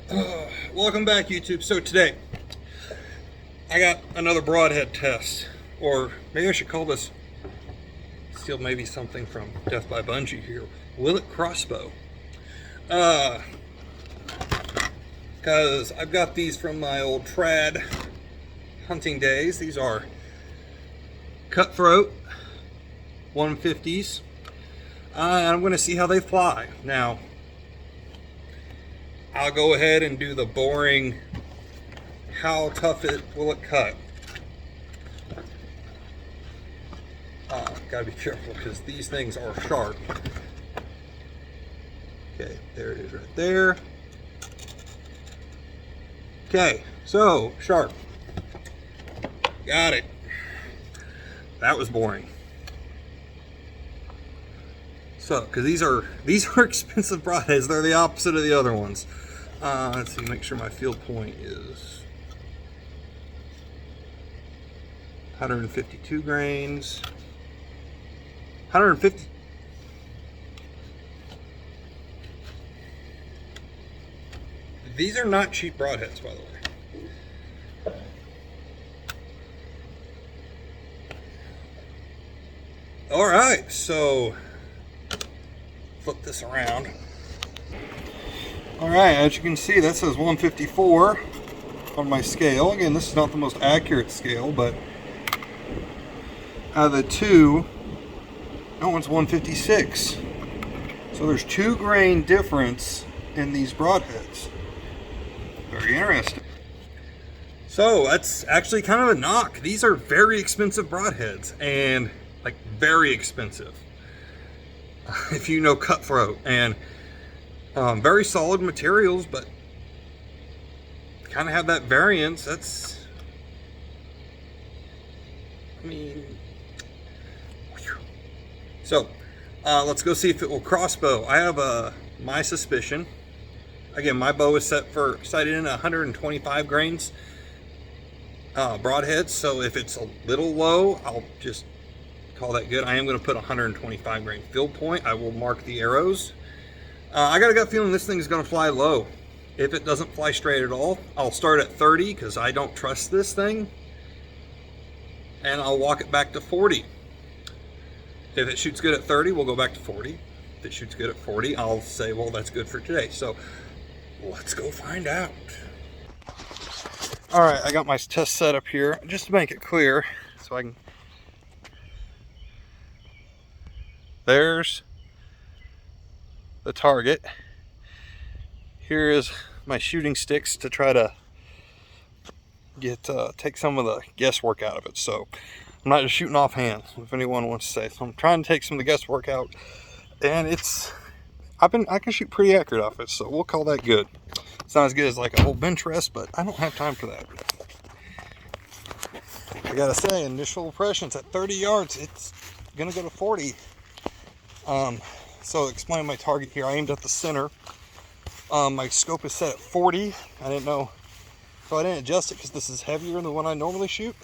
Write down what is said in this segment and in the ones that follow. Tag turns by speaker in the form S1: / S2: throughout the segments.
S1: Welcome back, YouTube. So today I got another broadhead test, or maybe I should call this, steal maybe something from Death by Bungee here, will it crossbow? Because I've got these from my old trad hunting days. These are cutthroat 150s. I'm going to see how they fly. Now, I'll go ahead and do the boring, how tough will it cut? Gotta be careful because these things are sharp. Okay, there it is right there. Okay, so sharp. Got it. That was boring. So, because these are expensive broadheads, they're the opposite of the other ones. Let's see, make sure my field point is 152 grains. 150. These are not cheap broadheads, by the way. All right, so flip this around. All right, as you can see, that says 154 on my scale. Again, this is not the most accurate scale, but out of the two, that one's 156. So there's 2 grain difference in these broadheads. Very interesting. So that's actually kind of a knock. These are very expensive broadheads, and like very expensive. If you know cutthroat, and very solid materials, but kind of have that variance. That's, I mean, so let's go see if it will crossbow. I have my suspicion. Again, my bow is sighted in 125 grains broadhead. So if it's a little low, I'll just call that good. I am going to put 125 grain field point. I will mark the arrows. I got a gut feeling this thing is going to fly low. If it doesn't fly straight at all, I'll start at 30 because I don't trust this thing, and I'll walk it back to 40. If it shoots good at 30, we'll go back to 40. If it shoots good at 40, I'll say, well, that's good for today. So let's go find out. All right, I got my test set up here just to make it clear so I can. There's the target. Here is my shooting sticks to try to take some of the guesswork out of it. So I'm not just shooting offhand, if anyone wants to say. So I'm trying to take some of the guesswork out, and I can shoot pretty accurate off it, so we'll call that good. It's not as good as like a whole bench rest, but I don't have time for that. I gotta say, initial impressions at 30 yards, it's gonna go to 40. So explain my target here. I aimed at the center. My scope is set at 40. I didn't know, so I didn't adjust it because this is heavier than the one I normally shoot.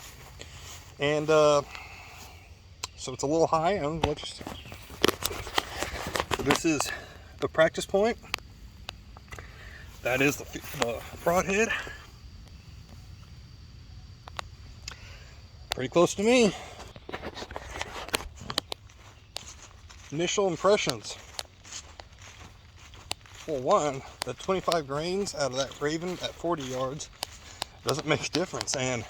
S1: And so it's a little high. So this is the practice point. That is the broadhead. Pretty close to me. Initial impressions. Well, one, the 25 grains out of that Raven at 40 yards doesn't make a difference, and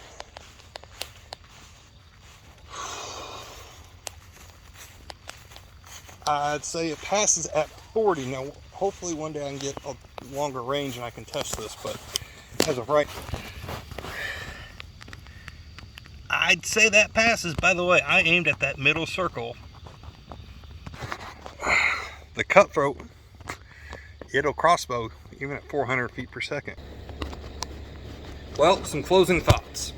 S1: I'd say it passes at 40. Now, hopefully one day I can get a longer range and I can test this, but as of right, I'd say that passes. By the way, I aimed at that middle circle. The cutthroat, it'll crossbow even at 400 feet per second. Well, some closing thoughts.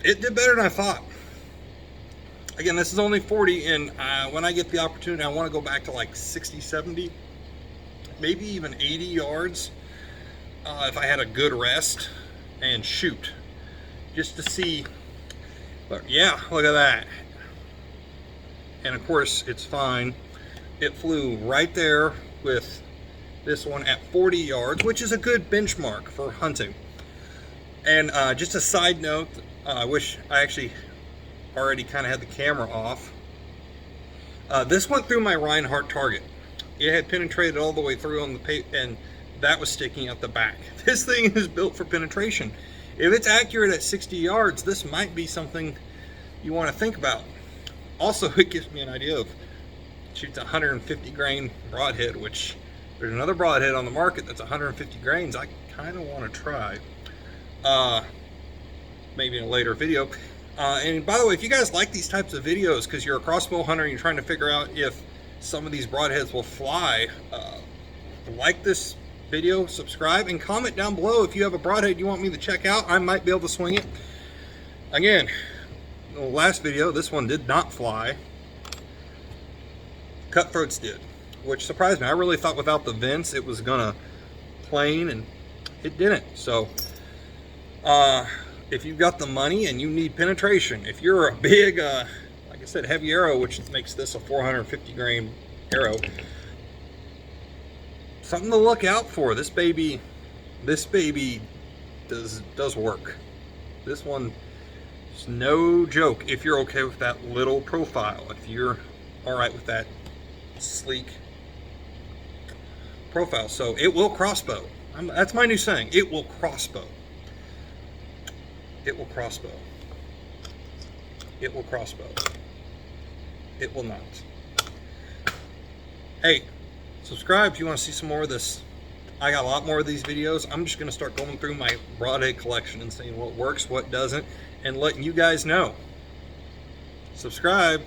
S1: It did better than I thought. Again, this is only 40, and when I get the opportunity, I want to go back to like 60, 70, maybe even 80 yards if I had a good rest and shoot, just to see. But yeah, look at that. And of course, it's fine. It flew right there with this one at 40 yards, which is a good benchmark for hunting. And just a side note, I wish I actually already kind of had the camera off. This went through my Reinhardt target. It had penetrated all the way through on the and that was sticking out the back. This thing is built for penetration. If it's accurate at 60 yards, this might be something you want to think about. Also, it gives me an idea of shoots 150 grain broadhead, which there's another broadhead on the market that's 150 grains. I kind of want to try. Maybe in a later video. And by the way, if you guys like these types of videos because you're a crossbow hunter and you're trying to figure out if some of these broadheads will fly, like this video, subscribe, and comment down below if you have a broadhead you want me to check out. I might be able to swing it. Again, the last video, this one did not fly. Cutthroats did, which surprised me. I really thought without the vents it was gonna plane, and it didn't. So if you've got the money and you need penetration, if you're a big like I said, heavy arrow, which makes this a 450 grain arrow, something to look out for. This baby does work. This one is no joke if you're okay with that little profile. If you're all right with that sleek profile. So it will crossbow. That's my new saying. It will crossbow. It will crossbow. It will crossbow. It will not. Hey, subscribe if you want to see some more of this. I got a lot more of these videos. I'm just going to start going through my broadhead collection and seeing what works, what doesn't, and letting you guys know. Subscribe.